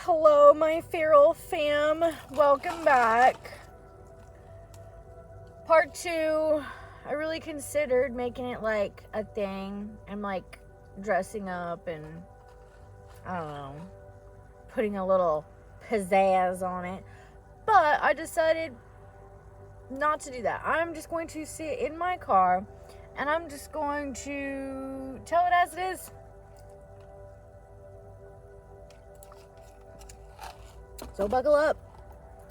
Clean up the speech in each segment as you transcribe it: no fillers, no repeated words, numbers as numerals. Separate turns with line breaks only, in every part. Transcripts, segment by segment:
Hello, my feral fam. Welcome back. Part 2. I really considered making it like a thing and like dressing up and I don't know, putting a little pizzazz on it. But I decided not to do that. I'm just going to sit in my car and I'm just going to tell it as it is. So buckle up.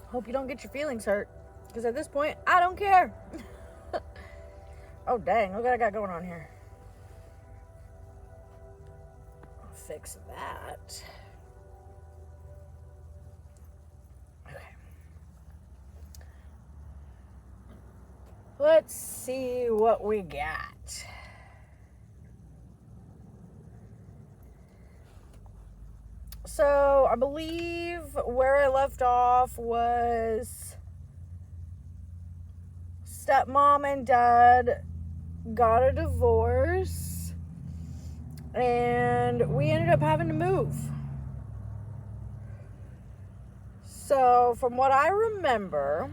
Hope you don't get your feelings hurt. Because at this point, I don't care. Oh, dang. Look what I got going on here. I'll fix that. Okay. Let's see what we got. So, I believe where I left off was stepmom and dad got a divorce and we ended up having to move. So, from what I remember,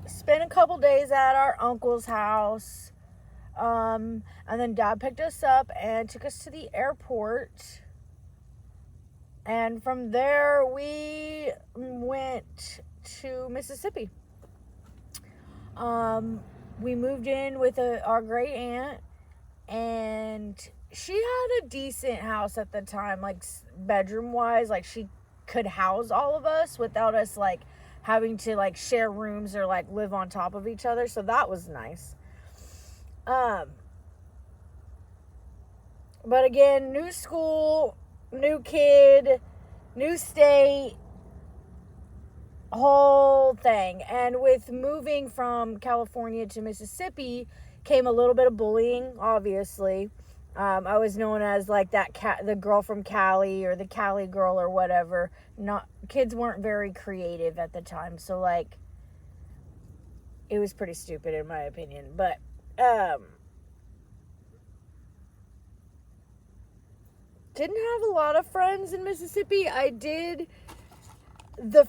spent a couple days at our uncle's house, and then dad picked us up and took us to the airport. And from there, we went to Mississippi. We moved in with our great aunt, and she had a decent house at the time, like bedroom-wise. Like, she could house all of us without us, like, having to, like, share rooms or, like, live on top of each other. So that was nice. But again, new school, new kid, new state, whole thing. And with moving from California to Mississippi came a little bit of bullying, obviously. I was known as like the girl from Cali or the Cali girl or whatever. Kids weren't very creative at the time, so like it was pretty stupid in my opinion. But didn't have a lot of friends in Mississippi. I did, the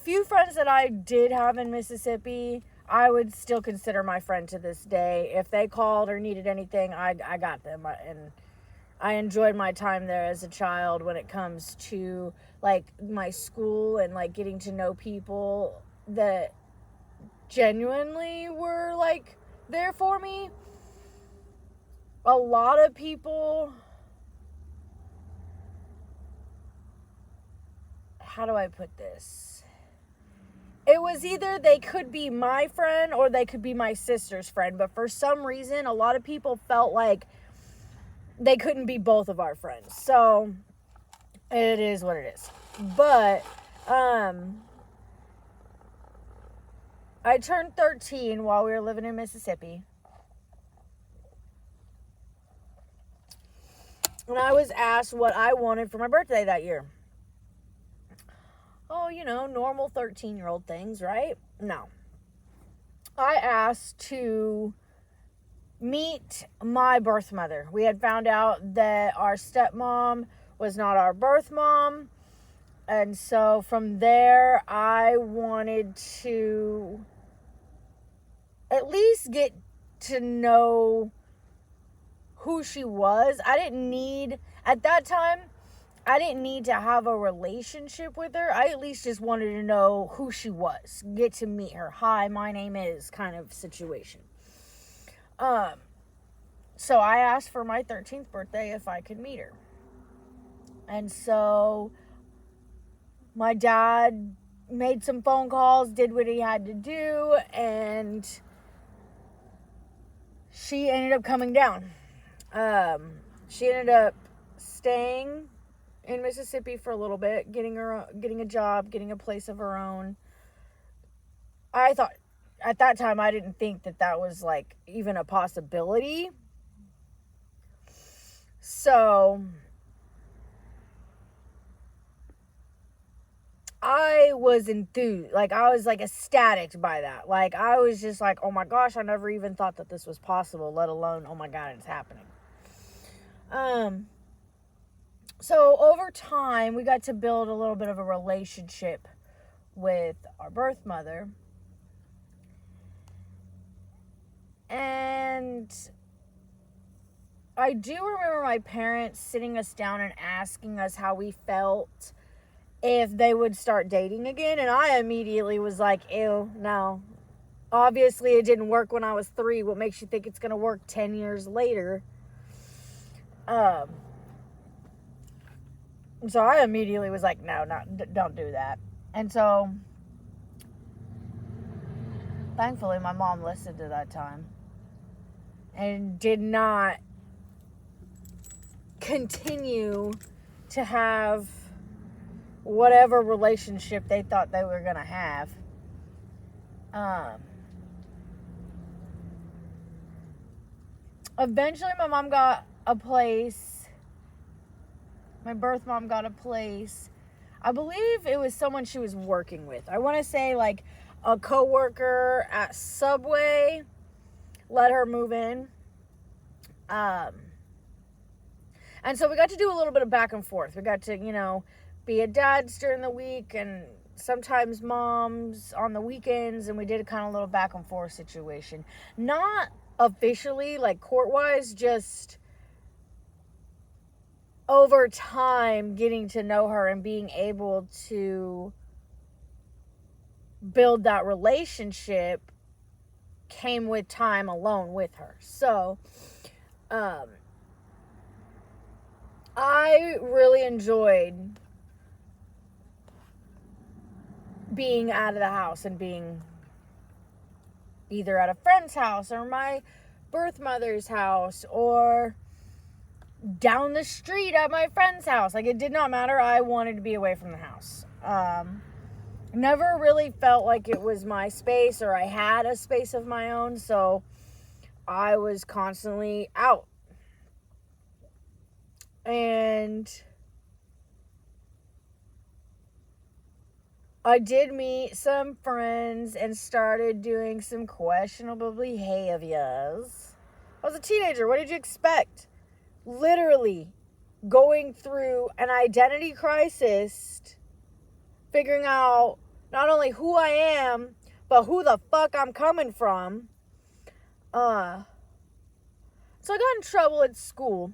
few friends that I did have in Mississippi, I would still consider my friend to this day. If they called or needed anything, I got them. And I enjoyed my time there as a child when it comes to like my school and like getting to know people that genuinely were like there for me. A lot of people, how do I put this? It was either they could be my friend or they could be my sister's friend. But for some reason, a lot of people felt like they couldn't be both of our friends. So, it is what it is. But, I turned 13 while we were living in Mississippi. And I was asked what I wanted for my birthday that year. Oh, normal 13-year-old things, right? No. I asked to meet my birth mother. We had found out that our stepmom was not our birth mom. And so from there, I wanted to at least get to know who she was. At that time, I didn't need to have a relationship with her. I at least just wanted to know who she was. Get to meet her. Hi, my name is kind of situation. So I asked for my 13th birthday if I could meet her. And so my dad made some phone calls, did what he had to do, and she ended up coming down. She ended up staying in Mississippi for a little bit, getting a job, getting a place of her own. I thought, at that time, I didn't think that was, like, even a possibility. So, I was enthused. Like, I was, like, ecstatic by that. Like, I was just like, oh my gosh, I never even thought that this was possible, let alone, oh my God, it's happening. So over time, we got to build a little bit of a relationship with our birth mother. And I do remember my parents sitting us down and asking us how we felt if they would start dating again. And I immediately was like, ew, no. Obviously, it didn't work when I was 3. What makes you think it's going to work 10 years later? So I immediately was like, no, don't do that. And so, thankfully, my mom listened to that time and did not continue to have whatever relationship they thought they were going to have. Eventually, my mom got a place. My birth mom got a place. I believe it was someone she was working with. I want to say like a coworker at Subway let her move in. And so we got to do a little bit of back and forth. We got to, be at dad's during the week and sometimes mom's on the weekends. And we did a kind of little back and forth situation. Not officially, like court-wise, just over time getting to know her and being able to build that relationship came with time alone with her. So, I really enjoyed being out of the house and being either at a friend's house or my birth mother's house or down the street at my friend's house. Like, it did not matter. I wanted to be away from the house. Never really felt like it was my space or I had a space of my own, so I was constantly out. And I did meet some friends and started doing some questionable behaviors. I was a teenager. What did you expect? Literally going through an identity crisis, figuring out not only who I am, but who the fuck I'm coming from. So I got in trouble at school.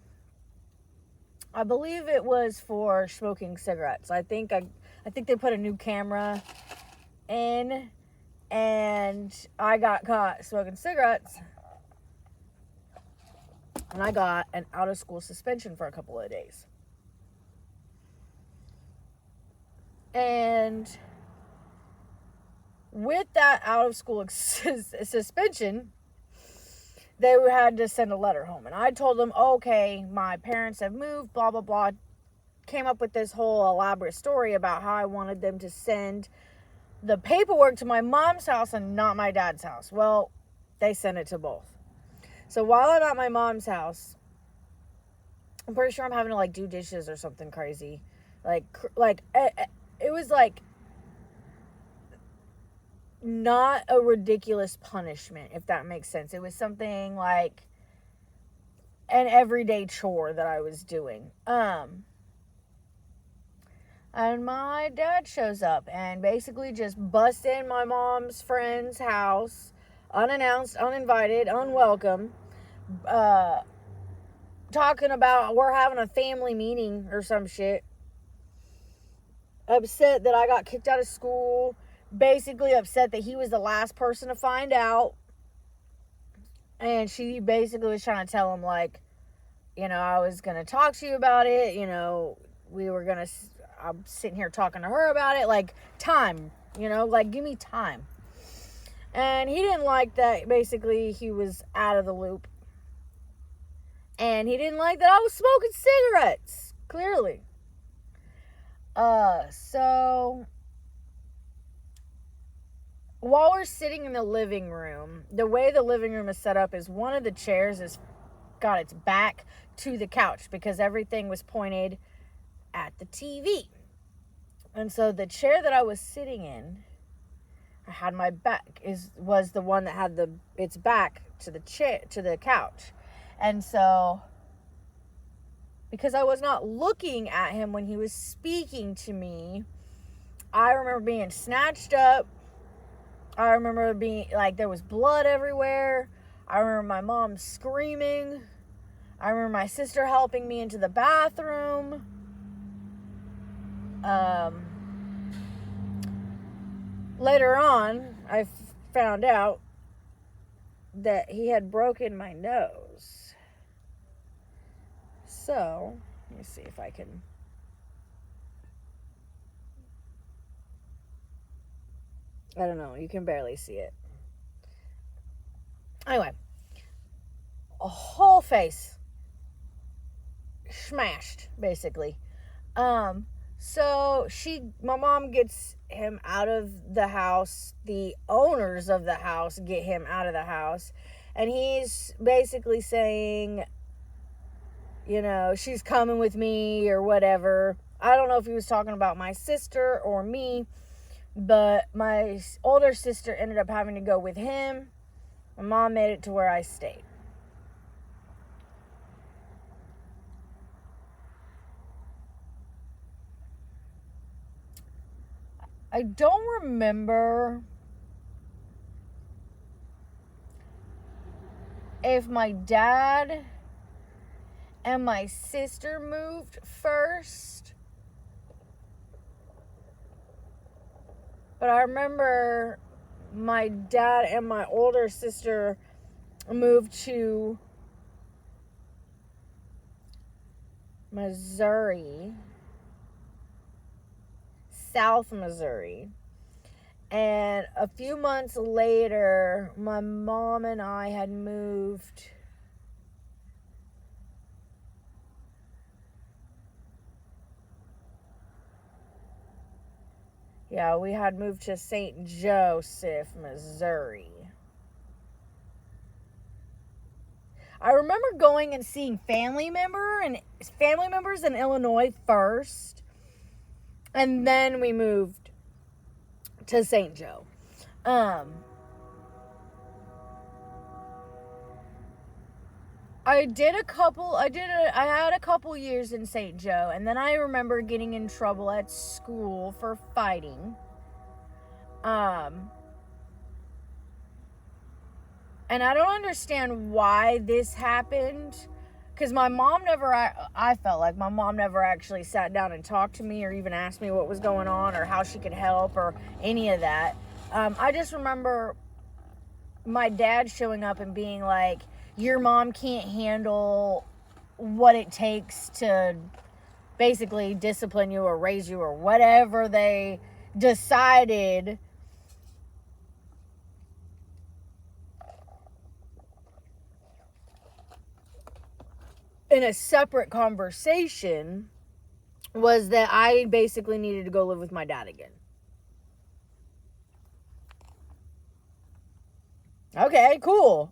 I believe it was for smoking cigarettes. I think they put a new camera in, and I got caught smoking cigarettes. And I got an out-of-school suspension for a couple of days. And with that out-of-school suspension, they had to send a letter home. And I told them, okay, my parents have moved, blah, blah, blah. Came up with this whole elaborate story about how I wanted them to send the paperwork to my mom's house and not my dad's house. Well, they sent it to both. So while I'm at my mom's house, I'm pretty sure I'm having to do dishes or something crazy. It was not a ridiculous punishment, if that makes sense. It was something like an everyday chore that I was doing. And my dad shows up and basically just busts in my mom's friend's house, unannounced, uninvited, unwelcome, talking about we're having a family meeting or some shit. Upset that I got kicked out of school. Basically upset that he was the last person to find out. And she basically was trying to tell him, I was going to talk to you about it. I'm sitting here talking to her about it. Time. Give me time. And he didn't like that. Basically, he was out of the loop. And he didn't like that I was smoking cigarettes. Clearly. So while we're sitting in the living room, the way the living room is set up is one of the chairs has got its back to the couch because everything was pointed at the TV. And so the chair that I was sitting in, I had my back, was the one that had its back to the chair, to the couch. And so because I was not looking at him when he was speaking to me. I remember being snatched up. I remember being like, there was blood everywhere. I remember my mom screaming. I remember my sister helping me into the bathroom. Later on, I found out that he had broken my nose. So, let me see if I can. I don't know. You can barely see it. Anyway, a whole face smashed, basically. So my mom gets him out of the house. The owners of the house get him out of the house. And he's basically saying, you know, she's coming with me or whatever. I don't know if he was talking about my sister or me, but my older sister ended up having to go with him. My mom made it to where I stayed. I don't remember if my dad and my sister moved first, but I remember my dad and my older sister moved to Missouri, South Missouri. And a few months later, my mom and I had moved we had moved to St. Joseph, Missouri. I remember going and seeing family members in Illinois first, and then we moved to St. Joe. I had a couple years in St. Joe, and then I remember getting in trouble at school for fighting. And I don't understand why this happened, because I felt like my mom never actually sat down and talked to me or even asked me what was going on or how she could help or any of that. I just remember my dad showing up and being like, your mom can't handle what it takes to basically discipline you or raise you or whatever they decided. In a separate conversation was that I basically needed to go live with my dad again. Okay, cool.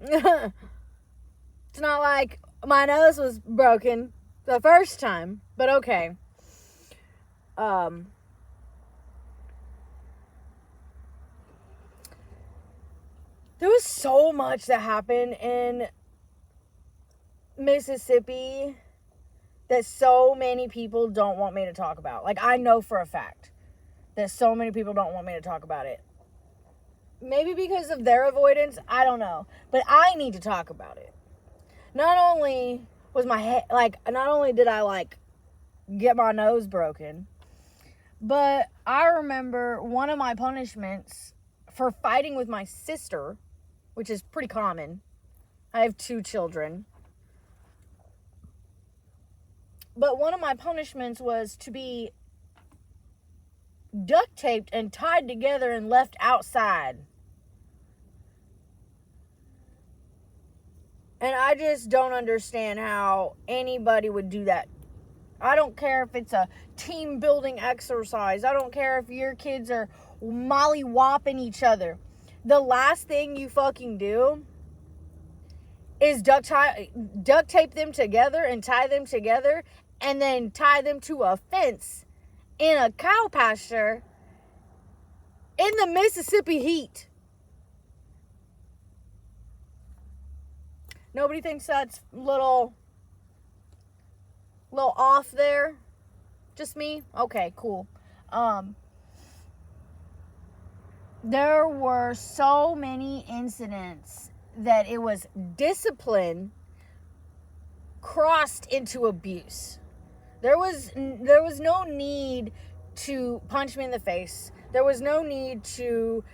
It's not like my nose was broken the first time, but okay. There was so much that happened in Mississippi that so many people don't want me to talk about. Like, I know for a fact that so many people don't want me to talk about it. Maybe because of their avoidance, I don't know. But I need to talk about it. Not only did I get my nose broken, but I remember one of my punishments for fighting with my sister, which is pretty common. I have 2 children. But one of my punishments was to be duct taped and tied together and left outside. And I just don't understand how anybody would do that. I don't care if it's a team building exercise. I don't care if your kids are molly-whopping each other. The last thing you fucking do is duct tape them together and tie them together and then tie them to a fence in a cow pasture in the Mississippi heat. Nobody thinks that's little A little off there? Just me? Okay, cool. There were so many incidents that it was discipline crossed into abuse. There was no need to punch me in the face. There was no need to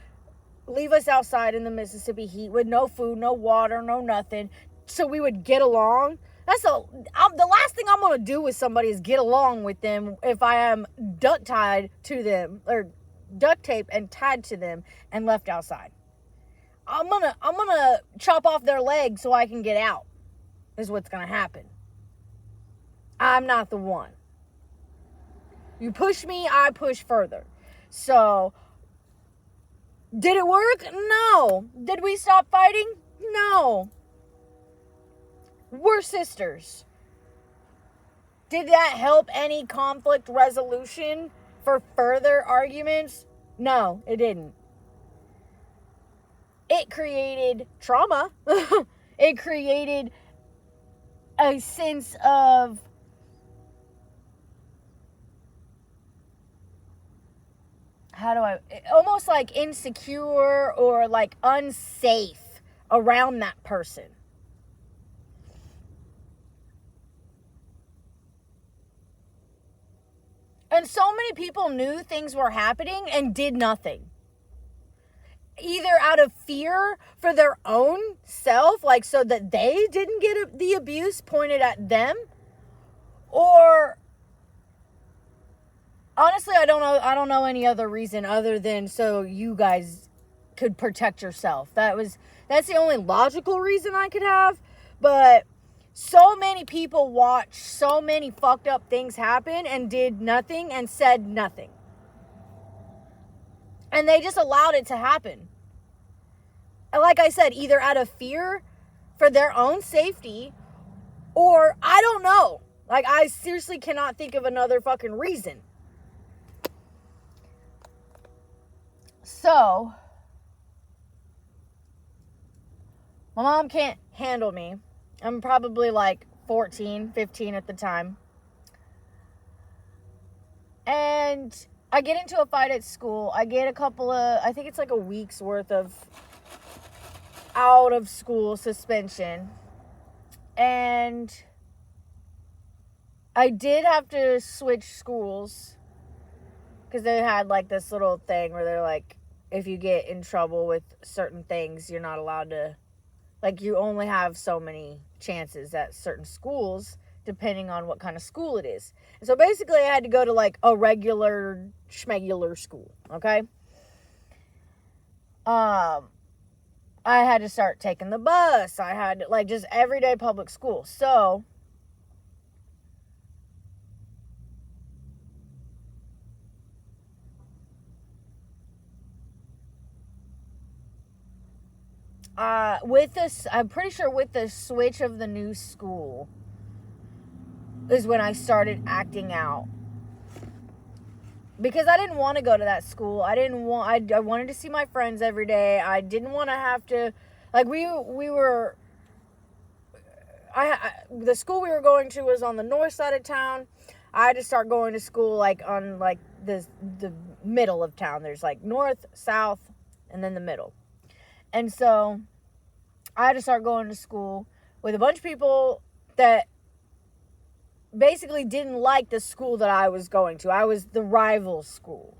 leave us outside in the Mississippi heat with no food, no water, no nothing, so we would get along. The last thing I'm going to do with somebody is get along with them if I am duct tape and tied to them and left outside. I'm gonna chop off their legs so I can get out, is what's gonna happen. I'm not the one. You push me, I push further. So, did it work? No. Did we stop fighting? No. We're sisters. Did that help any conflict resolution for further arguments? No, it didn't. It created trauma. It created a sense of almost like insecure or like unsafe around that person. And so many people knew things were happening and did nothing. Either out of fear for their own self, like so that they didn't get the abuse pointed at them, or honestly, I don't know any other reason other than so you guys could protect yourself. That's the only logical reason I could have. But so many people watched so many fucked up things happen and did nothing and said nothing. And they just allowed it to happen. And like I said, either out of fear for their own safety, or I don't know. Like, I seriously cannot think of another fucking reason. So, my mom can't handle me. I'm probably like 14, 15 at the time. And I get into a fight at school. I get I think it's like a week's worth of out of school suspension. And I did have to switch schools because they had like this little thing where they're like, if you get in trouble with certain things, you're not allowed to, like, you only have so many chances at certain schools depending on what kind of school it is. And so basically I had to go to like a regular schmegular school, okay? I had to start taking the bus. I had like just everyday public school. So I'm pretty sure with the switch of the new school is when I started acting out. Because I didn't want to go to that school. I wanted to see my friends every day. I didn't want to have to, like, the school we were going to was on the north side of town. I had to start going to school, like, on, like, the middle of town. There's, like, north, south, and then the middle. And so I had to start going to school with a bunch of people that basically didn't like the school that I was going to. I was the rival school.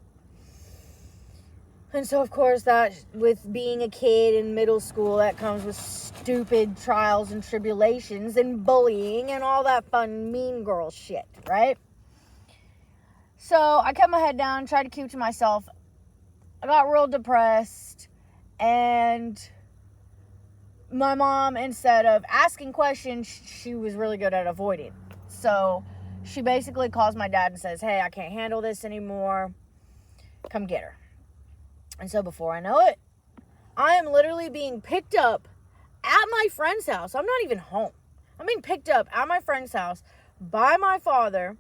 And so, of course, that with being a kid in middle school, that comes with stupid trials and tribulations and bullying and all that fun mean girl shit, right? So I kept my head down, tried to keep to myself. I got real depressed, and my mom, instead of asking questions, she was really good at avoiding. So she basically calls my dad and says, hey, I can't handle this anymore. Come get her. And so before I know it, I am literally being picked up at my friend's house. I'm not even home. I'm being picked up at my friend's house by my father,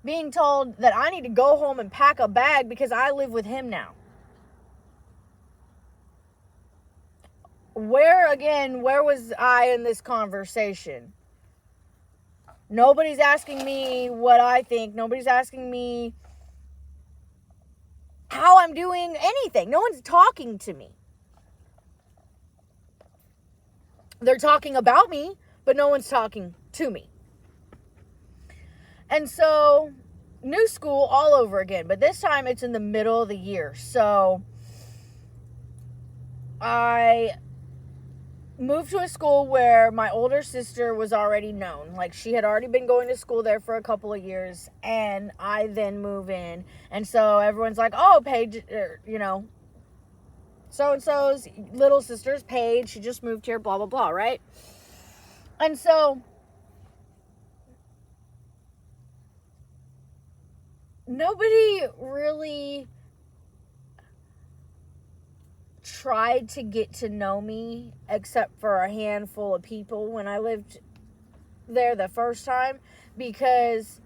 being told that I need to go home and pack a bag because I live with him now. Where was I in this conversation? Nobody's asking me what I think. Nobody's asking me how I'm doing anything. No one's talking to me. They're talking about me, but no one's talking to me. And so, new school all over again. But this time it's in the middle of the year. So, I moved to a school where my older sister was already known. Like, she had already been going to school there for a couple of years. And I then move in. And so, everyone's like, oh, Paige, so-and-so's little sister's Paige. She just moved here, blah, blah, blah, right? And so, nobody really tried to get to know me except for a handful of people when I lived there the first time, because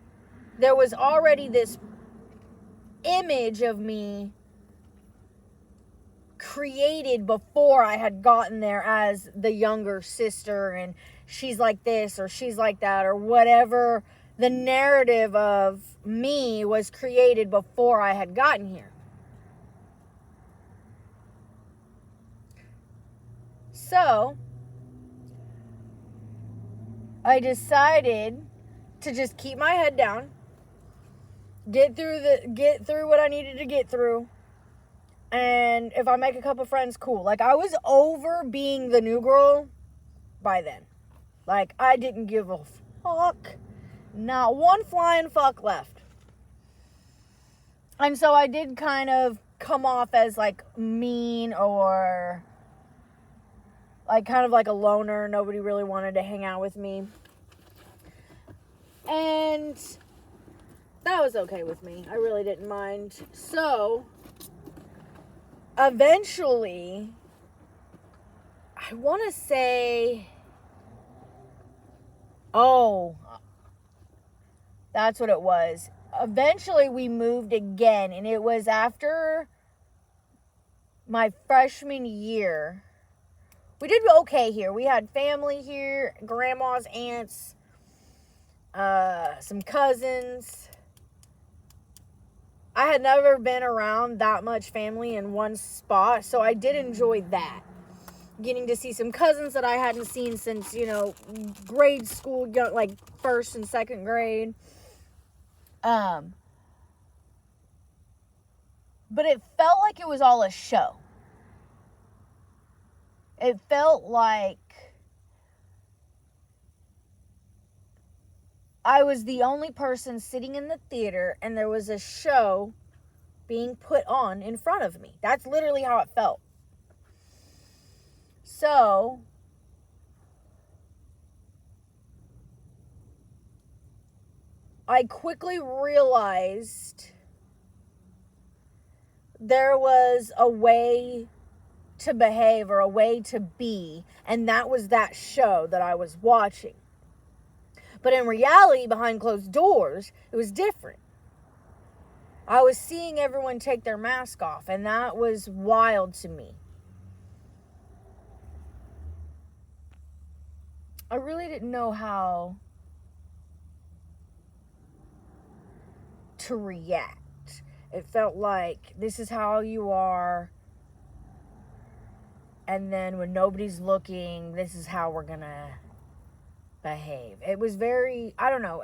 there was already this image of me created before I had gotten there as the younger sister, and she's like this or she's like that or whatever. The narrative of me was created before I had gotten here. So, I decided to just keep my head down, get through what I needed to get through, and if I make a couple friends, cool. Like, I was over being the new girl by then. Like, I didn't give a fuck. Not one flying fuck left. And so I did kind of come off as, like, mean or like kind of like a loner. Nobody really wanted to hang out with me. And that was okay with me. I really didn't mind. So, eventually, I want to say, that's what it was. Eventually, we moved again, and it was after my freshman year. We did okay here. We had family here, grandmas, aunts, some cousins. I had never been around that much family in one spot, so I did enjoy that. Getting to see some cousins that I hadn't seen since, grade school, like first and second grade. But it felt like it was all a show. It felt like I was the only person sitting in the theater and there was a show being put on in front of me. That's literally how it felt. So, I quickly realized there was a way to behave or a way to be, and that was that show that I was watching. But in reality, behind closed doors, it was different. I was seeing everyone take their mask off, and that was wild to me. I really didn't know how to react. It felt like this is how you are, and then when nobody's looking, this is how we're gonna behave. It was very, I don't know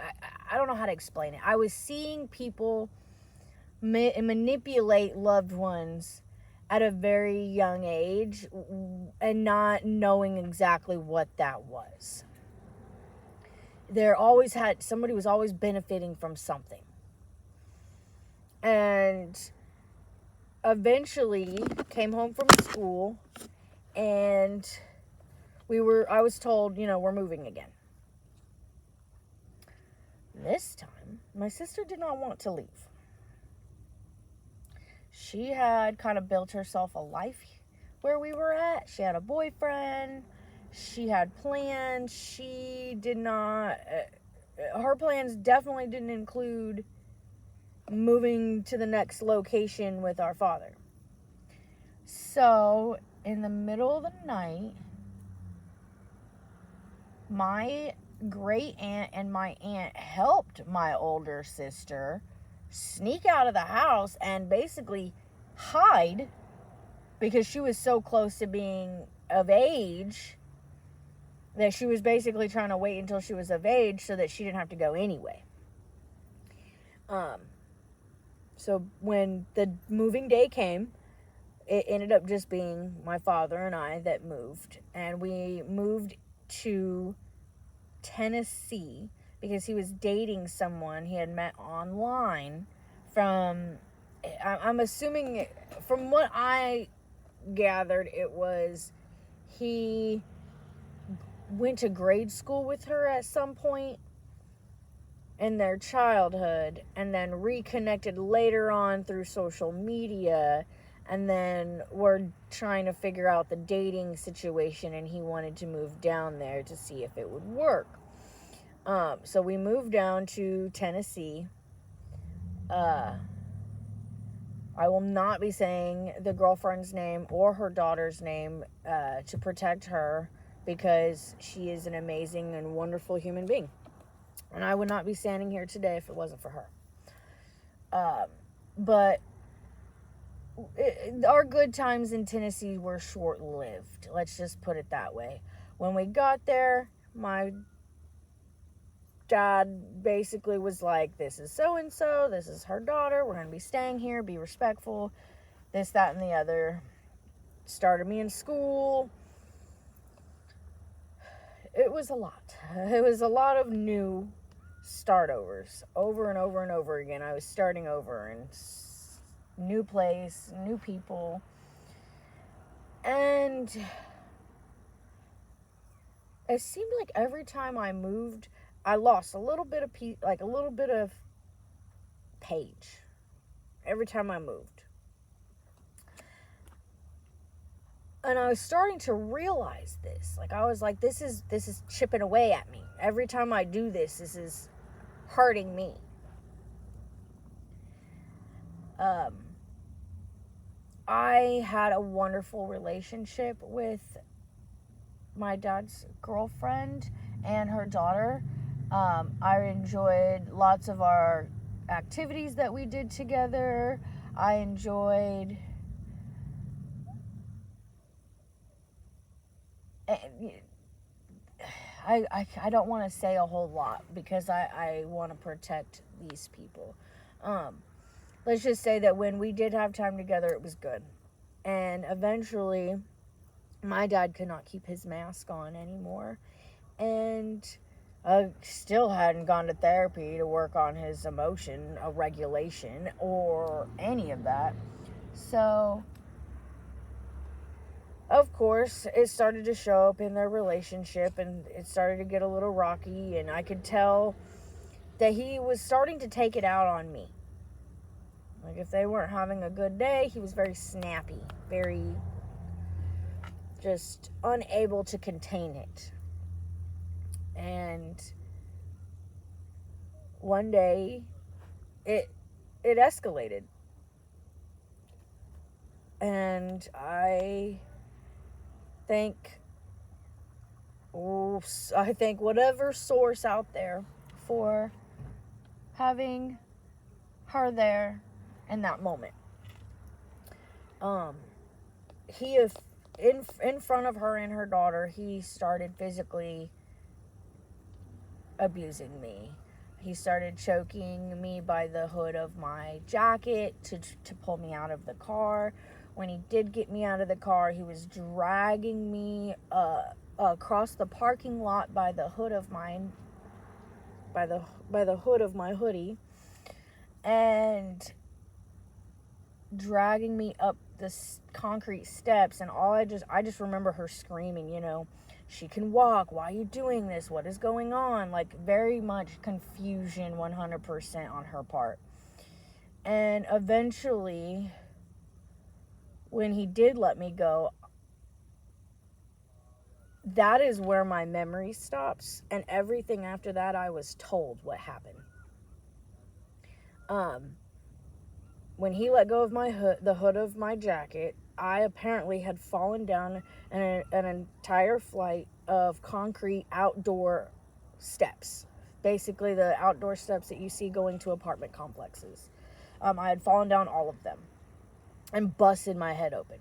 how to explain it. I was seeing people manipulate loved ones at a very young age and not knowing exactly what that was. Somebody was always benefiting from something. And eventually came home from school, and I was told, we're moving again. This time, my sister did not want to leave. She had kind of built herself a life where we were at. She had a boyfriend. She had plans. Her plans definitely didn't include moving to the next location with our father. So, in the middle of the night, my great aunt and my aunt helped my older sister sneak out of the house and basically hide because she was so close to being of age that she was basically trying to wait until she was of age so that she didn't have to go anyway. So when the moving day came, it ended up just being my father and I that moved. And we moved to Tennessee because he was dating someone he had met online from, I'm assuming, from what I gathered, it was he went to grade school with her at some point in their childhood and then reconnected later on through social media, and then we're trying to figure out the dating situation, and he wanted to move down there to see if it would work. So we moved down to Tennessee. I will not be saying the girlfriend's name or her daughter's name to protect her, because she is an amazing and wonderful human being. And I would not be standing here today if it wasn't for her. But our good times in Tennessee were short-lived. Let's just put it that way. When we got there, my dad basically was like, this is so-and-so, this is her daughter, we're going to be staying here, be respectful, this, that, and the other. Started me in school. It was a lot. It was a lot of new start-overs. Over and over and over again. I was starting over in new place, new people. And it seemed like every time I moved, I lost a little bit of page every time I moved. And I was starting to realize this. Like, I was like, this is chipping away at me. Every time I do this, this is hurting me. I had a wonderful relationship with my dad's girlfriend and her daughter. I enjoyed lots of our activities that we did together. I enjoyed... I don't want to say a whole lot because I want to protect these people. Let's just say that when we did have time together, it was good. And eventually, my dad could not keep his mask on anymore. And I still hadn't gone to therapy to work on his emotion regulation or any of that. So, of course, it started to show up in their relationship, and it started to get a little rocky, and I could tell that he was starting to take it out on me. Like, if they weren't having a good day, he was very snappy, very just unable to contain it. And one day, it escalated. And I thank whatever source out there for having her there in that moment. He, in front of her and her daughter, he started physically abusing me. He started choking me by the hood of my jacket to pull me out of the car. When he did get me out of the car, he was dragging me across the parking lot by the hood of my hoodie, and dragging me up the concrete steps. And I just remember her screaming, she can walk. Why are you doing this? What is going on? Like, very much confusion, 100% on her part. And eventually, when he did let me go, that is where my memory stops. And everything after that, I was told what happened. When he let go of the hood of my jacket, I apparently had fallen down an entire flight of concrete outdoor steps. Basically the outdoor steps that you see going to apartment complexes. I had fallen down all of them and busted my head open.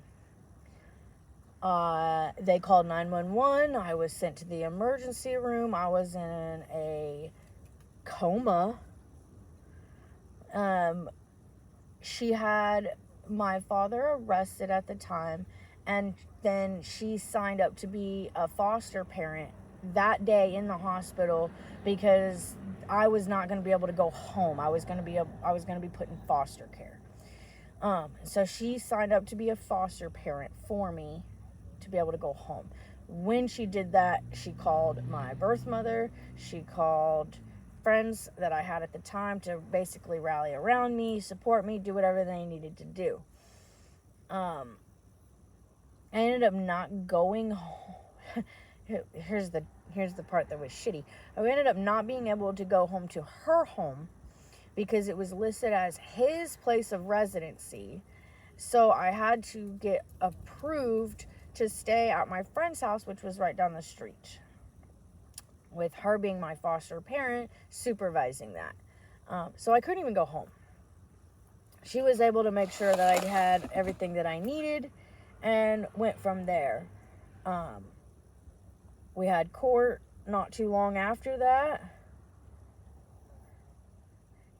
They called 911. I was sent to the emergency room. I was in a coma. She had my father arrested at the time, and then she signed up to be a foster parent that day in the hospital because I was not going to be able to go home. I was going to be put in foster care. So she signed up to be a foster parent for me to be able to go home. When she did that, she called my birth mother. She called friends that I had at the time to basically rally around me, support me, do whatever they needed to do. I ended up not going home. Here's the part that was shitty. I ended up not being able to go home to her home because it was listed as his place of residency. So I had to get approved to stay at my friend's house, which was right down the street, with her being my foster parent supervising that. So I couldn't even go home. She was able to make sure that I had everything that I needed and went from there. We had court not too long after that.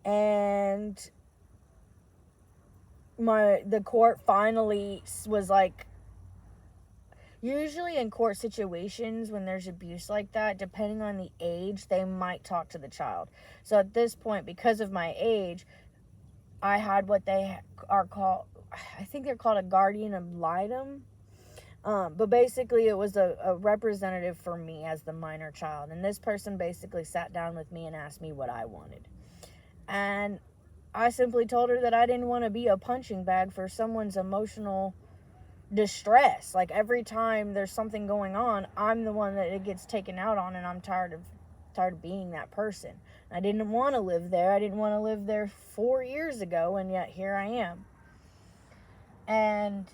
And the court finally was like, usually in court situations when there's abuse like that, depending on the age, they might talk to the child. So at this point, because of my age, I had what they are called, I think they're called a guardian ad litem. But basically it was a representative for me as the minor child. And this person basically sat down with me and asked me what I wanted. And I simply told her that I didn't want to be a punching bag for someone's emotional distress. Like, every time there's something going on, I'm the one that it gets taken out on, and I'm tired of being that person. I didn't want to live there. I didn't want to live there 4 years ago, and yet here I am. And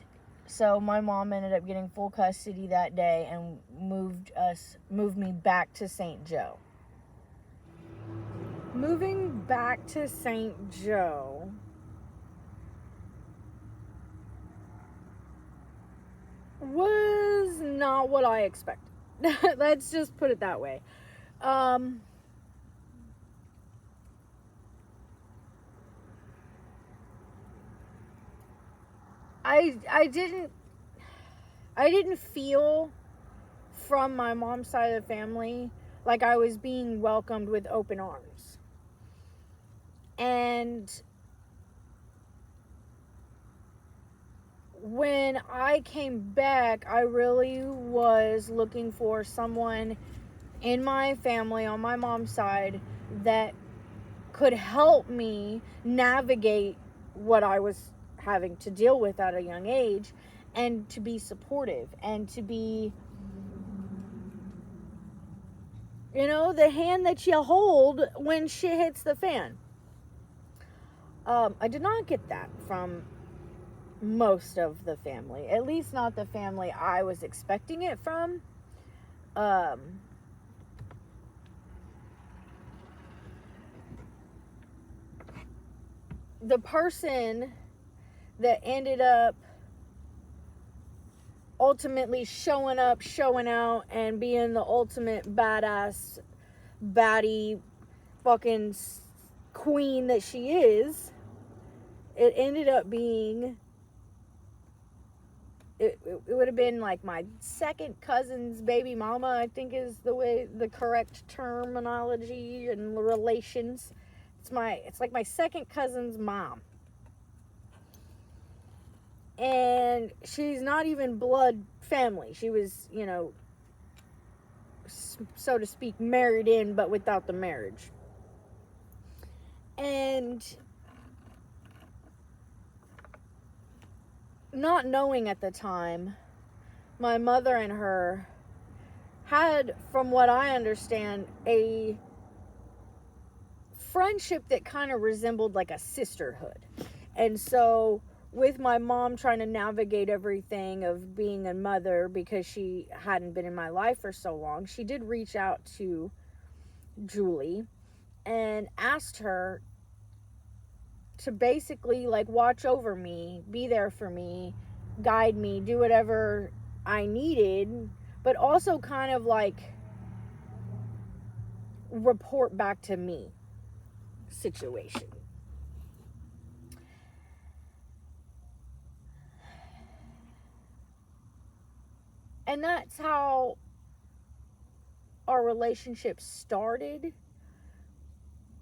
so my mom ended up getting full custody that day and moved me back to St. Joe. Moving back to St. Joe was not what I expected. Let's just put it that way. I didn't feel from my mom's side of the family like I was being welcomed with open arms. And when I came back, I really was looking for someone in my family on my mom's side that could help me navigate what I was having to deal with at a young age, and to be supportive and to be, the hand that you hold when shit hits the fan. I did not get that from most of the family, at least not the family I was expecting it from. The person that ended up ultimately showing up, showing out, and being the ultimate badass, baddie, fucking queen that she is, it ended up being, it would have been like my second cousin's baby mama, I think is the correct terminology and relations. It's like my second cousin's mom. And she's not even blood family. She was, so to speak, married in, but without the marriage. And not knowing at the time, my mother and her had, from what I understand, a friendship that kind of resembled like a sisterhood. And so with my mom trying to navigate everything of being a mother, because she hadn't been in my life for so long, she did reach out to Julie and asked her to basically like watch over me, be there for me, guide me, do whatever I needed, but also kind of like report back to me situation. And that's how our relationship started,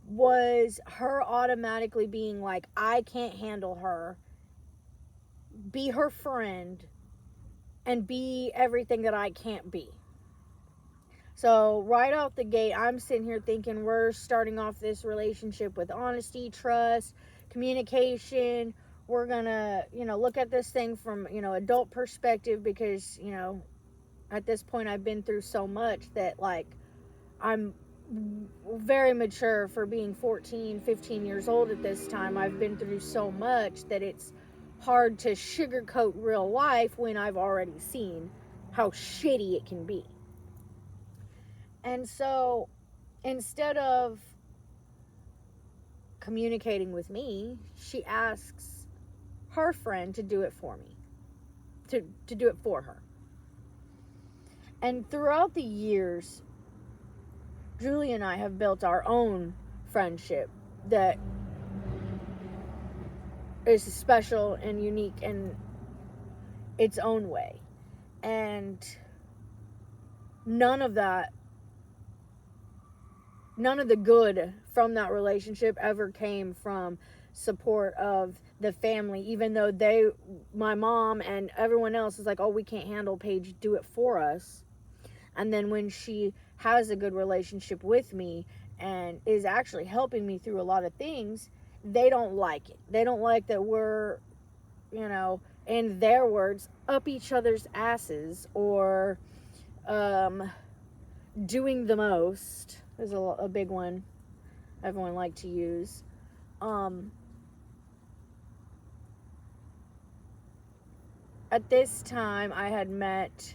was her automatically being like, I can't handle her, be her friend, and be everything that I can't be. So right off the gate, I'm sitting here thinking we're starting off this relationship with honesty, trust, communication. We're gonna, look at this thing from, adult perspective, because, at this point I've been through so much that like I'm very mature for being 14, 15 years old at this time. I've been through so much that it's hard to sugarcoat real life when I've already seen how shitty it can be. And so instead of communicating with me, she asks her friend to do it for me, to do it for her. And throughout the years, Julie and I have built our own friendship that is special and unique in its own way. And none of the good from that relationship ever came from support of the family, even though my mom and everyone else is like, oh, we can't handle Paige, do it for us. And then when she has a good relationship with me and is actually helping me through a lot of things, they don't like it. They don't like that we're, in their words, up each other's asses, or doing the most is a big one everyone like to use. At this time, I had met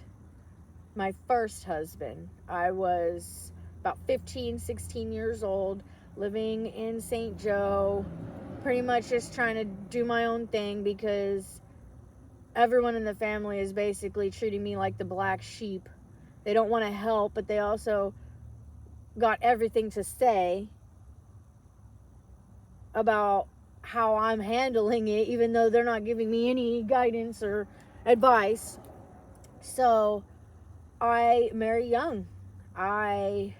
my first husband. I was about 15, 16 years old, living in St. Joe, pretty much just trying to do my own thing because everyone in the family is basically treating me like the black sheep. They don't want to help, but they also got everything to say about how I'm handling it, even though they're not giving me any guidance or advice. So I married young. I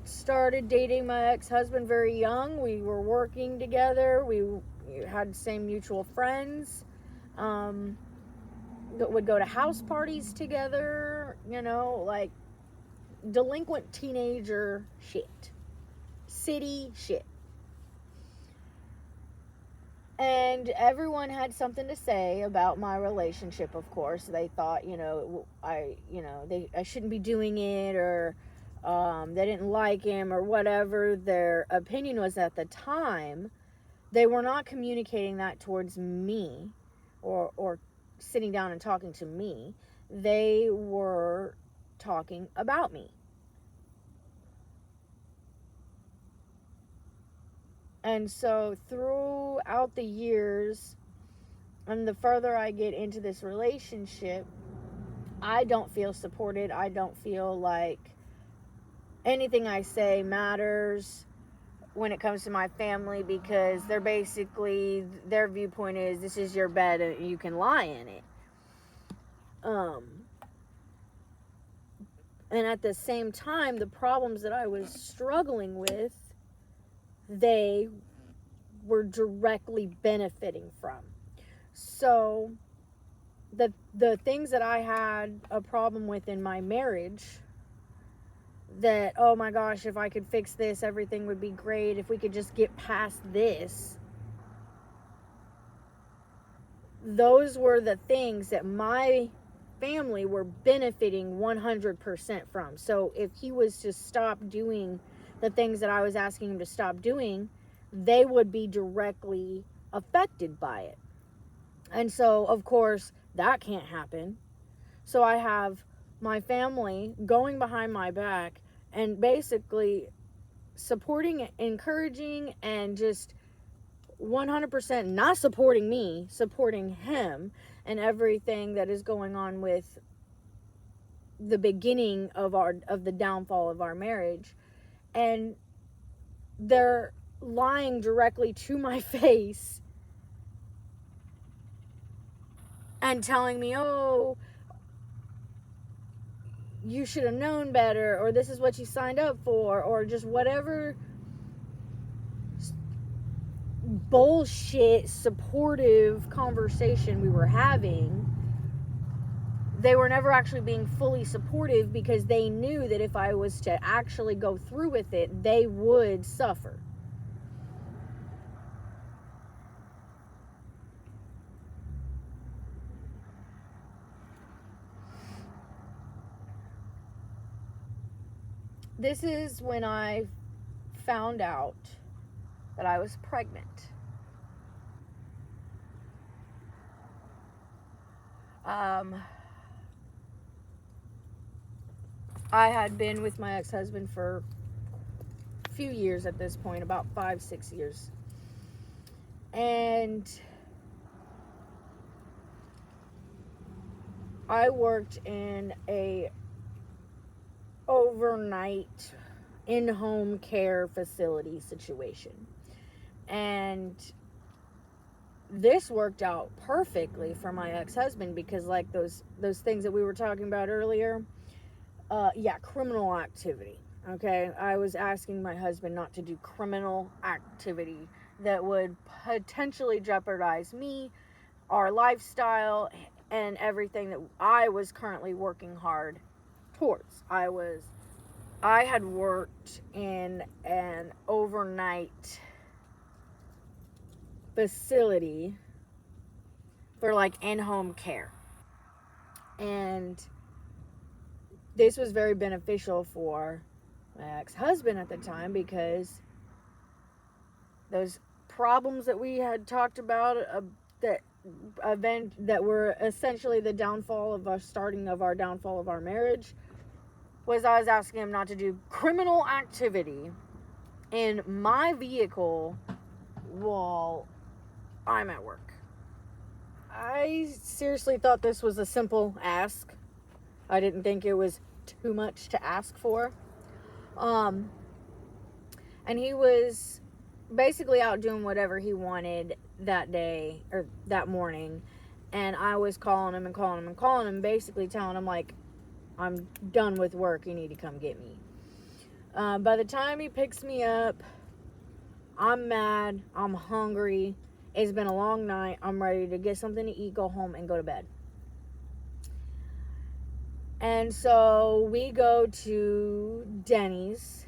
started dating my ex-husband very young. We were working together. We had the same mutual friends. Would go to house parties together, like delinquent teenager shit. City shit. And everyone had something to say about my relationship, of course. They thought, I shouldn't be doing it, or they didn't like him, or whatever their opinion was at the time. They were not communicating that towards me, or sitting down and talking to me. They were talking about me. And so throughout the years, and the further I get into this relationship, I don't feel supported. I don't feel like anything I say matters when it comes to my family, because they're basically, their viewpoint is, this is your bed and you can lie in it. And at the same time, the problems that I was struggling with, they were directly benefiting from. So the things that I had a problem with in my marriage, that, oh my gosh, if I could fix this, everything would be great, if we could just get past this, those were the things that my family were benefiting 100% from. So if he was to stop doing the things that I was asking him to stop doing, they would be directly affected by it. And so, of course, that can't happen. So I have my family going behind my back and basically supporting, encouraging, and just 100% not supporting me, supporting him and everything that is going on with the beginning of the downfall of our marriage. And they're lying directly to my face and telling me, oh, you should have known better, or this is what you signed up for, or just whatever bullshit supportive conversation we were having. They were never actually being fully supportive because they knew that if I was to actually go through with it, they would suffer. This is when I found out that I was pregnant. I had been with my ex-husband for a few years at this point, about 5-6 years. And I worked in a overnight in-home care facility situation. And this worked out perfectly for my ex-husband because, like, those things that we were talking about earlier, criminal activity. Okay, I was asking my husband not to do criminal activity that would potentially jeopardize me, our lifestyle, and everything that I was currently working hard towards. I had worked in an overnight facility for like in-home care. And this was very beneficial for my ex-husband at the time because those problems that we had talked about that were essentially the downfall of our downfall of our marriage was I was asking him not to do criminal activity in my vehicle while I'm at work. I seriously thought this was a simple ask. I didn't think it was too much to ask for. And he was basically out doing whatever he wanted that day or that morning. And I was calling him, basically telling him, like, I'm done with work. You need to come get me. By the time he picks me up, I'm mad. I'm hungry. It's been a long night. I'm ready to get something to eat, go home, and go to bed. And so we go to Denny's.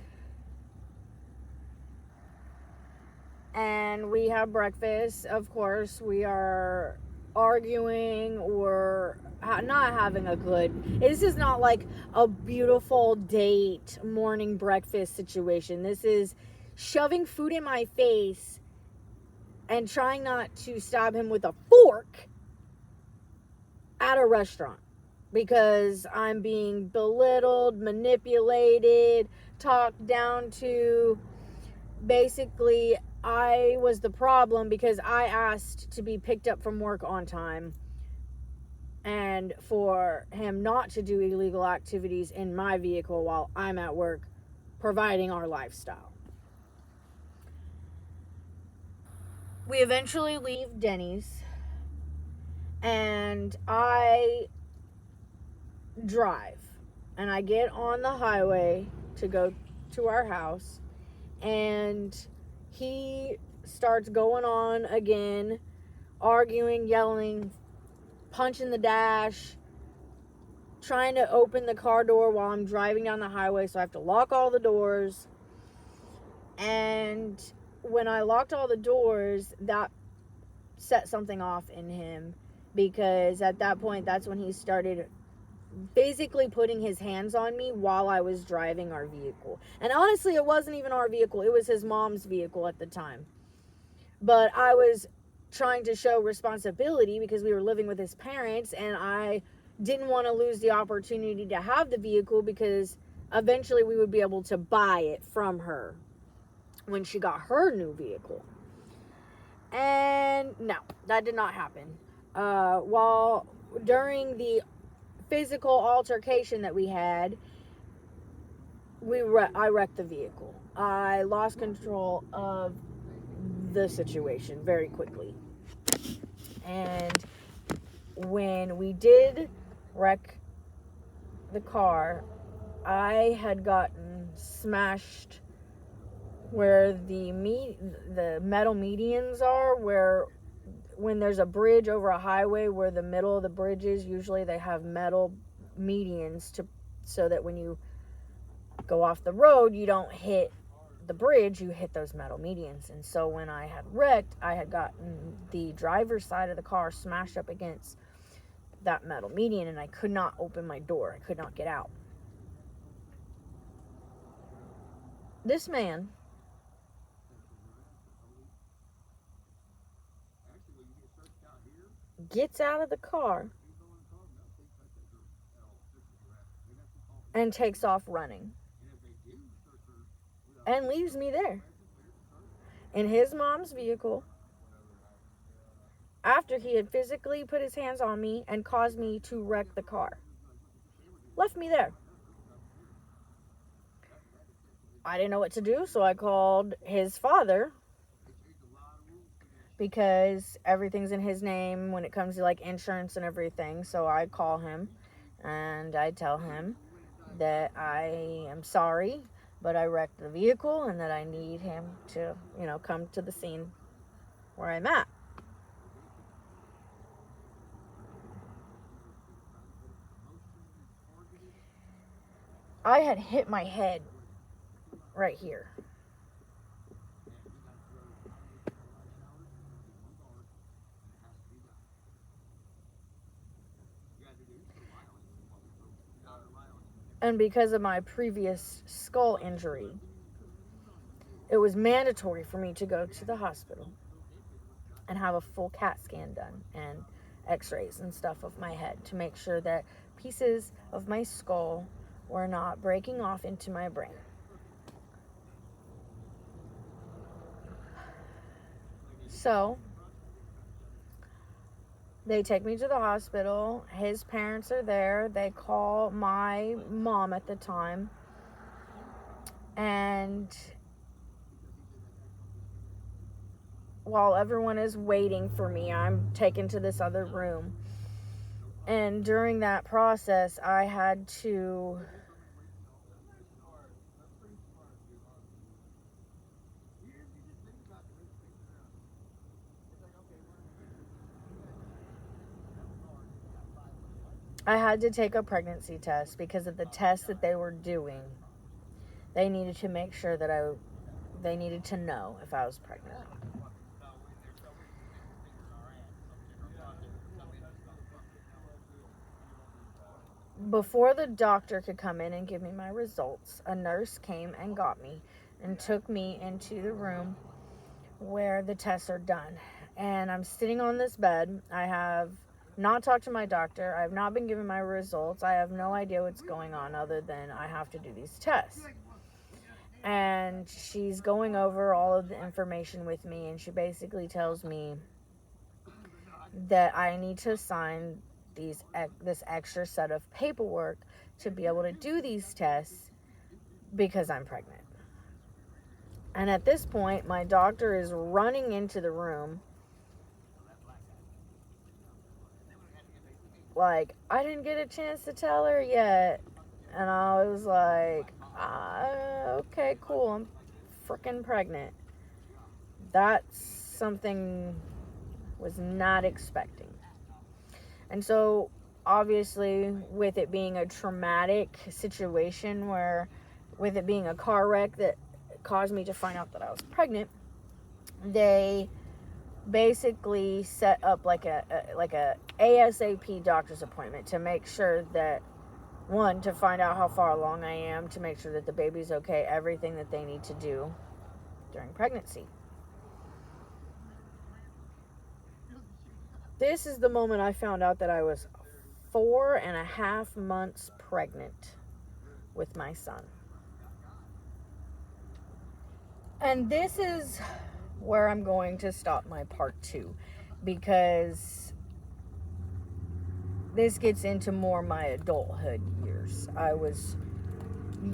And we have breakfast. Of course, we are arguing or not having a good... This is not like a beautiful date morning breakfast situation. This is shoving food in my face and trying not to stab him with a fork at a restaurant because I'm being belittled, manipulated, talked down to. Basically, I was the problem because I asked to be picked up from work on time and for him not to do illegal activities in my vehicle while I'm at work providing our lifestyle. We eventually leave Denny's and I drive and I get on the highway to go to our house, and he starts going on again, arguing, yelling, punching the dash, trying to open the car door while I'm driving down the highway, so I have to lock all the doors. And when I locked all the doors, that set something off in him, because at that point, that's when he started basically putting his hands on me while I was driving our vehicle. And honestly, it wasn't even our vehicle. It was his mom's vehicle at the time. But I was trying to show responsibility because we were living with his parents, and I didn't want to lose the opportunity to have the vehicle because eventually we would be able to buy it from her when she got her new vehicle. And no, that did not happen. While during the physical altercation that we had, I wrecked the vehicle. I lost control of the situation very quickly. And when we did wreck the car, I had gotten smashed where the metal medians are, where when there's a bridge over a highway where the middle of the bridge is, usually they have metal medians so that when you go off the road, you don't hit the bridge, you hit those metal medians. And so when I had wrecked, I had gotten the driver's side of the car smashed up against that metal median, and I could not open my door. I could not get out. This man gets out of the car and takes off running and leaves me there in his mom's vehicle after he had physically put his hands on me and caused me to wreck the car. Left me there. I didn't know what to do, so I called his father, because everything's in his name when it comes to like insurance and everything. So I call him and I tell him that I am sorry, but I wrecked the vehicle and that I need him to, come to the scene where I'm at. I had hit my head right here. And because of my previous skull injury, it was mandatory for me to go to the hospital and have a full CAT scan done and x-rays and stuff of my head to make sure that pieces of my skull were not breaking off into my brain. So they take me to the hospital. His parents are there. They call my mom at the time. And while everyone is waiting for me, I'm taken to this other room. And during that process, I had to take a pregnancy test because of the test that they were doing. They needed to make sure that they needed to know if I was pregnant. Before the doctor could come in and give me my results, a nurse came and got me and took me into the room where the tests are done. And I'm sitting on this bed. I have not talked to my doctor. I have not been given my results. I have no idea what's going on other than I have to do these tests. And she's going over all of the information with me, and she basically tells me that I need to sign this extra set of paperwork to be able to do these tests because I'm pregnant. And at this point, my doctor is running into the room like, I didn't get a chance to tell her yet. And I was like, okay, cool, I'm freaking pregnant. That's something was not expecting. And so obviously, with it being a traumatic situation, with it being a car wreck that caused me to find out that I was pregnant, they basically set up like a ASAP doctor's appointment to make sure that, one, to find out how far along I am, to make sure that the baby's okay, everything that they need to do during pregnancy. This is the moment I found out that I was 4.5 months pregnant with my son. And this is where I'm going to stop my part 2, because this gets into more my adulthood years. I was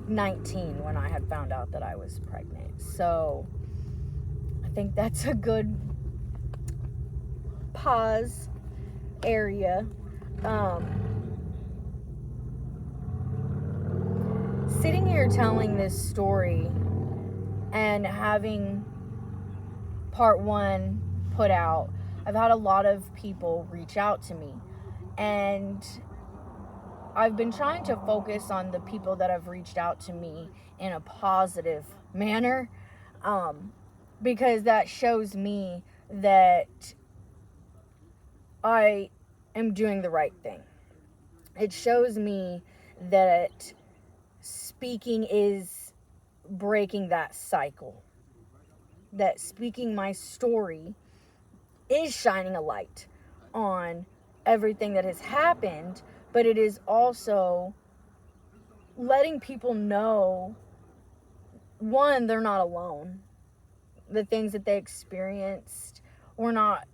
19 when I had found out that I was pregnant. So I think that's a good pause area. Sitting here telling this story and having part 1 put out, I've had a lot of people reach out to me, and I've been trying to focus on the people that have reached out to me in a positive manner, because that shows me that I am doing the right thing. It shows me that speaking is breaking that cycle, that speaking my story is shining a light on everything that has happened, but it is also letting people know, one, they're not alone. The things that they experienced were not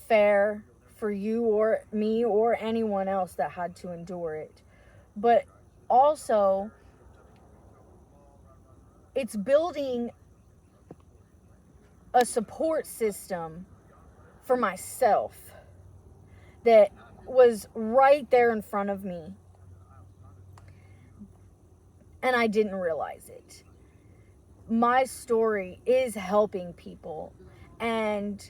fair for you or me or anyone else that had to endure it. But also, it's building a support system for myself that was right there in front of me, and I didn't realize it. My story is helping people, and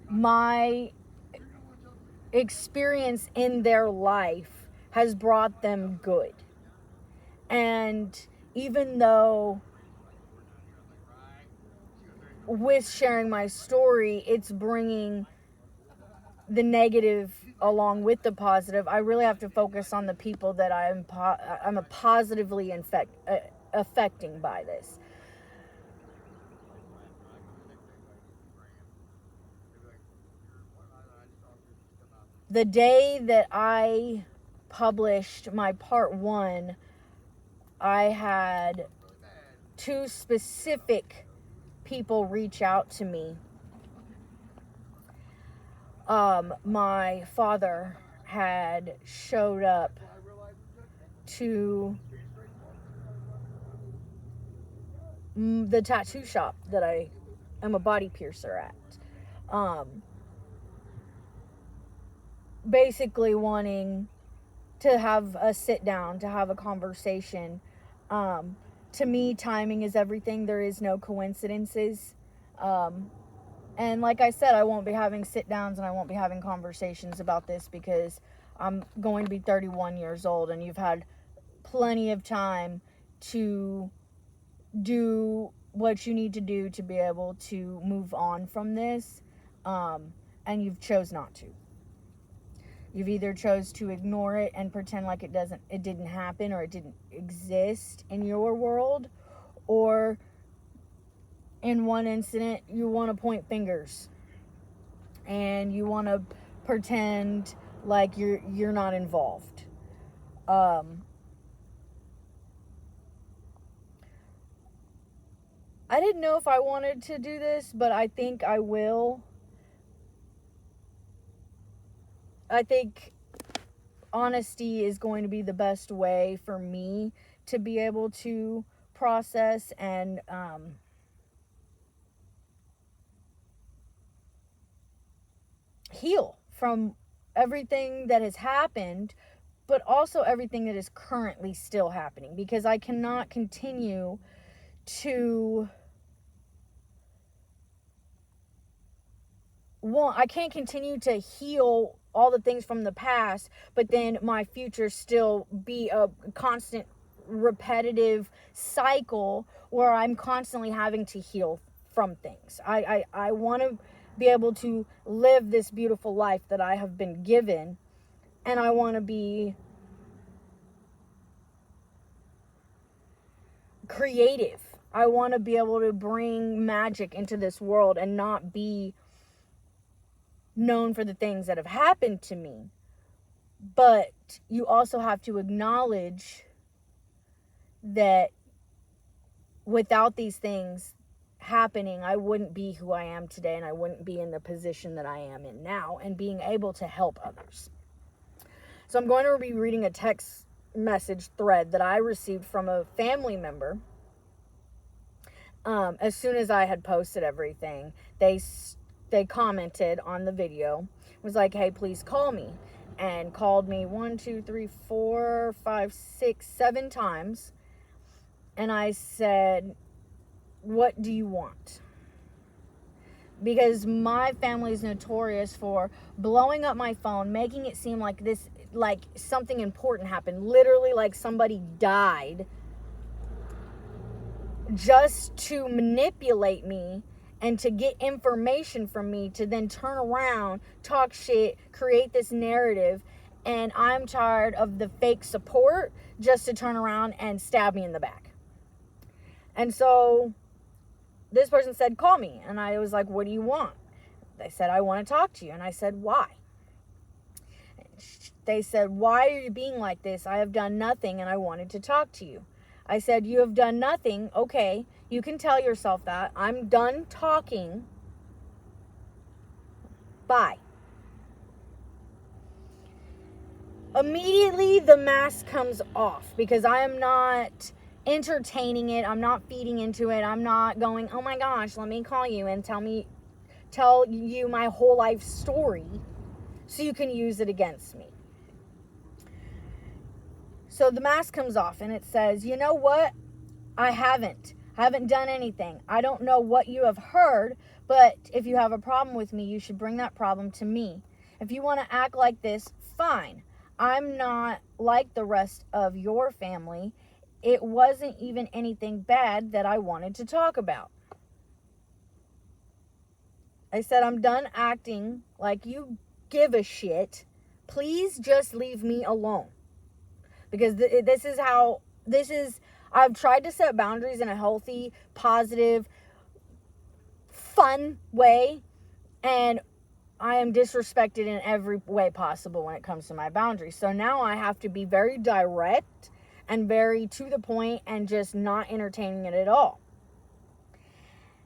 my experience in their life has brought them good. And even though with sharing my story, it's bringing the negative along with the positive, I really have to focus on the people that I'm positively affecting by this. The day that I published my part 1, I had 2 specific people reach out to me. My father had showed up to the tattoo shop that I am a body piercer at. Basically wanting to have a sit down, to have a conversation. To me, timing is everything. There is no coincidences. And like I said, I won't be having sit downs and I won't be having conversations about this because I'm going to be 31 years old, and you've had plenty of time to do what you need to do to be able to move on from this. And you've chose not to. You've either chose to ignore it and pretend like it didn't happen or it didn't exist in your world, or in one incident, you want to point fingers and you want to pretend like you're not involved. I didn't know if I wanted to do this, but I think I will. I think honesty is going to be the best way for me to be able to process and heal from everything that has happened, but also everything that is currently still happening, because I cannot continue to I can't continue to heal all the things from the past, but then my future still be a constant repetitive cycle where I'm constantly having to heal from things. I want to be able to live this beautiful life that I have been given, and I want to be creative. I want to be able to bring magic into this world and not be known for the things that have happened to me, But you also have to acknowledge that without these things happening, I wouldn't be who I am today, and I wouldn't be in the position that I am in now and being able to help others. So I'm going to be reading a text message thread that I received from a family member. As soon as I had posted everything, they commented on the video, was like, hey, please call me, and called me 1, 2, 3, 4, 5, 6, 7 times. And I said, what do you want? Because my family is notorious for blowing up my phone, making it seem like this, like something important happened, literally like somebody died, just to manipulate me and to get information from me, to then turn around, talk shit, create this narrative. And I'm tired of the fake support just to turn around and stab me in the back. And so this person said, call me. And I was like, what do you want? They said, I want to talk to you. And I said, why? They said, why are you being like this? I have done nothing and I wanted to talk to you. I said, you have done nothing. Okay, you can tell yourself that. I'm done talking. Bye. Immediately the mask comes off because I am not entertaining it. I'm not feeding into it. I'm not going, oh my gosh, let me call you and tell you my whole life story so you can use it against me. So the mask comes off and it says, you know what? I haven't done anything. I don't know what you have heard, but if you have a problem with me, you should bring that problem to me. If you want to act like this, fine. I'm not like the rest of your family. It wasn't even anything bad that I wanted to talk about. I said, I'm done acting like you give a shit. Please just leave me alone. Because I've tried to set boundaries in a healthy, positive, fun way, and I am disrespected in every way possible when it comes to my boundaries. So now I have to be very direct and very to the point and just not entertaining it at all.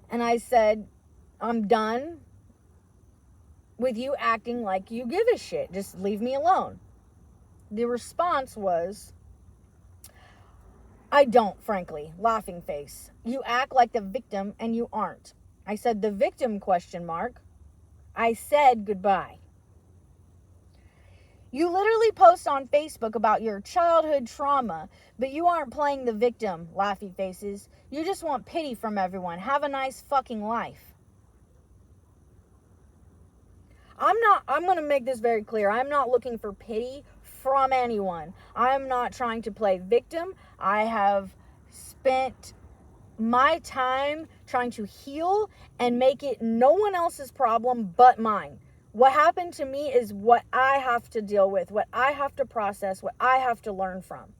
And I said, I'm done with you acting like you give a shit. Just leave me alone. The response was, I don't, frankly. Laughing face. You act like the victim and you aren't. I said, the victim, ? I said goodbye. You literally post on Facebook about your childhood trauma, but you aren't playing the victim, laughy faces. You just want pity from everyone. Have a nice fucking life. I'm going to make this very clear. I'm not looking for pity from anyone. I'm not trying to play victim. I have spent my time trying to heal and make it no one else's problem but mine. What happened to me is what I have to deal with, what I have to process, what I have to learn from.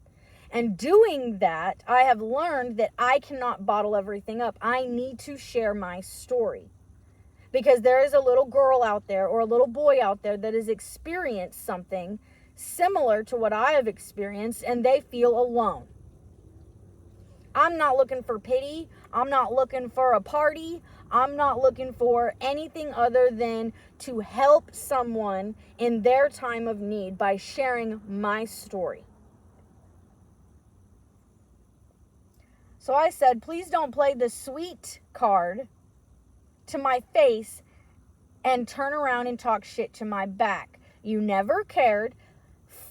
And doing that, I have learned that I cannot bottle everything up. I need to share my story. Because there is a little girl out there or a little boy out there that has experienced something similar to what I have experienced, and they feel alone. I'm not looking for pity. I'm not looking for a party. I'm not looking for anything other than to help someone in their time of need by sharing my story. So I said, please don't play the sweet card to my face and turn around and talk shit to my back. You never cared.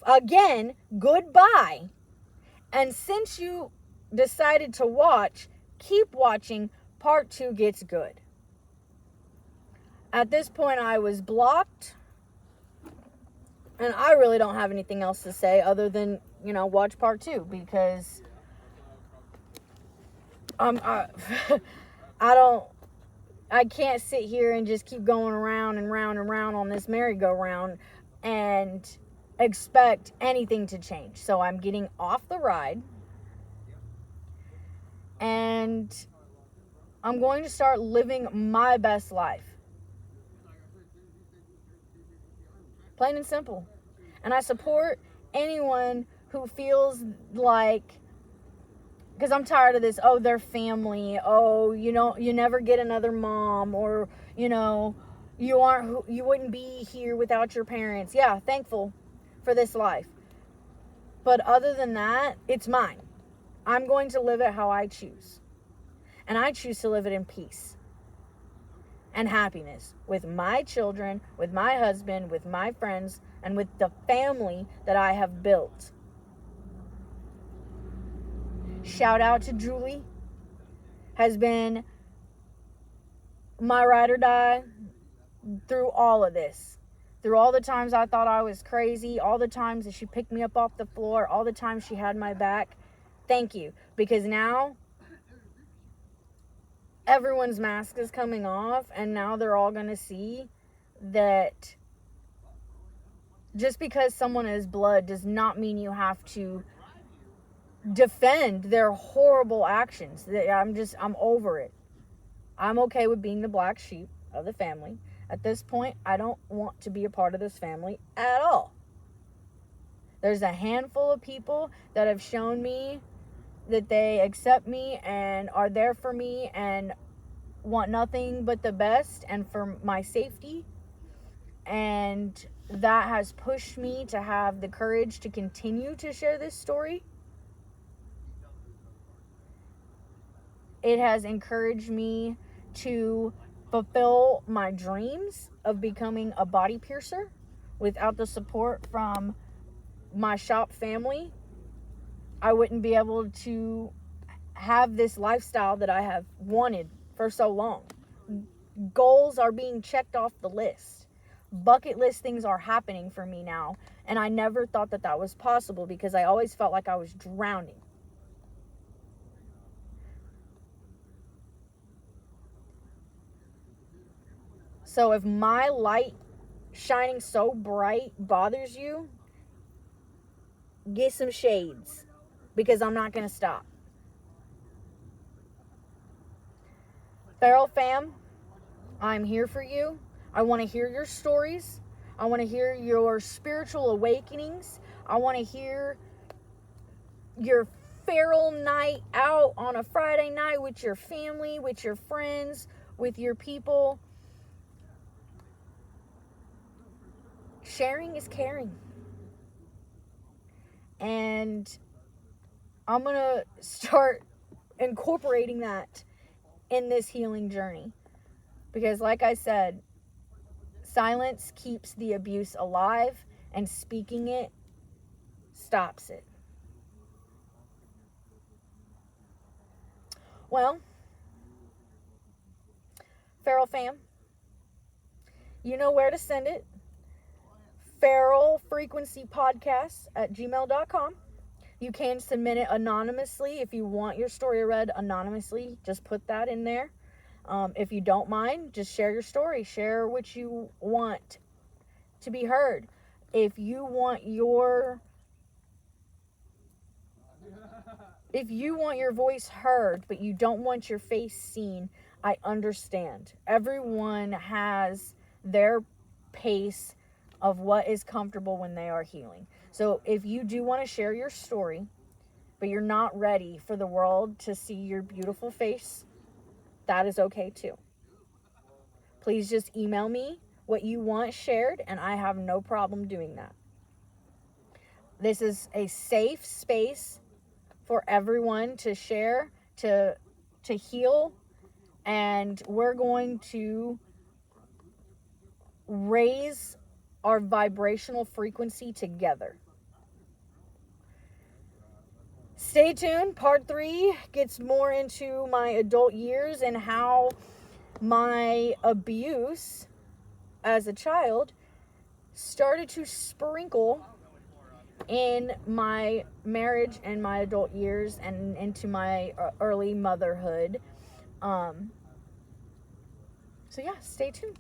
Again, goodbye. And since you decided to watch, keep watching. Part 2 gets good. At this point, I was blocked. And I really don't have anything else to say other than, watch part 2. Because I can't sit here and just keep going around and round and round on this merry-go-round and expect anything to change. So I'm getting off the ride and I'm going to start living my best life. Plain and simple. And I support anyone who feels like, because I'm tired of this, oh, they're family, oh, you never get another mom, or, you wouldn't be here without your parents. Yeah, thankful for this life. But other than that, it's mine. I'm going to live it how I choose. And I choose to live it in peace and happiness with my children, with my husband, with my friends, and with the family that I have built. Shout out to Julie. Has been my ride or die through all of this. Through all the times I thought I was crazy, all the times that she picked me up off the floor, all the times she had my back. Thank you. Because now everyone's mask is coming off, and now they're all going to see that just because someone is blood does not mean you have to defend their horrible actions. I'm over it. I'm okay with being the black sheep of the family. At this point, I don't want to be a part of this family at all. There's a handful of people that have shown me that they accept me and are there for me and want nothing but the best and for my safety. And that has pushed me to have the courage to continue to share this story. It has encouraged me to fulfill my dreams of becoming a body piercer. Without the support from my shop family, I wouldn't be able to have this lifestyle that I have wanted for so long. Goals are being checked off the list. Bucket list things are happening for me now, and I never thought that that was possible because I always felt like I was drowning. So if my light shining so bright bothers you, get some shades, because I'm not going to stop. Feral fam, I'm here for you. I want to hear your stories. I want to hear your spiritual awakenings. I want to hear your feral night out on a Friday night with your family, with your friends, with your people. Sharing is caring. And I'm going to start incorporating that in this healing journey. Because like I said, silence keeps the abuse alive, and speaking it stops it. Well, Feral fam, you know where to send it. FeralFrequencyPodcast at gmail.com. You can submit it anonymously if you want your story read anonymously. Just put that in there. If you don't mind, just share your story. Share what you want to be heard. If you want your voice heard, but you don't want your face seen, I understand. Everyone has their pace of what is comfortable when they are healing. So if you do want to share your story, but you're not ready for the world to see your beautiful face, that is okay too. Please just email me what you want shared, and I have no problem doing that. This is a safe space for everyone to share, to heal, and we're going to raise our vibrational frequency together. Stay tuned. Part 3 gets more into my adult years and how my abuse as a child started to sprinkle in my marriage and my adult years and into my early motherhood. So yeah, stay tuned.